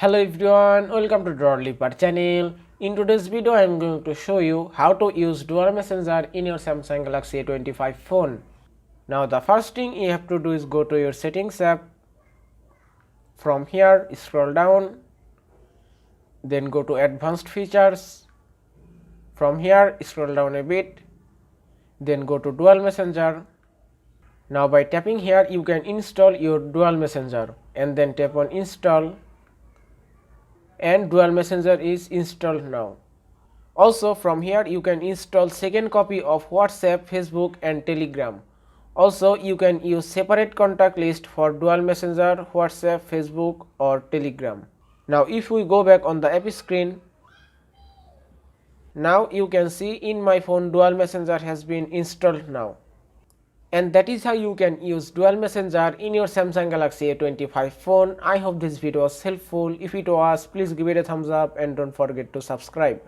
Hello everyone, welcome to Drawliper channel. In today's video I am going to show you how to use dual messenger in your Samsung Galaxy A25 phone. Now the first thing you have to do is go to your settings app. From here scroll down, then go to advanced features. From here scroll down a bit, then go to dual messenger. Now by tapping here you can install your dual messenger and then tap on install, and dual messenger is installed now. Also from here you can install second copy of WhatsApp, Facebook and Telegram. Also you can use separate contact list for dual messenger, WhatsApp, Facebook or Telegram. Now if we go back on the app screen, now you can see in my phone dual messenger has been installed now. And that is how you can use dual messenger in your Samsung Galaxy A25 phone. I hope this video was helpful. If it was, please give it a thumbs up and don't forget to subscribe.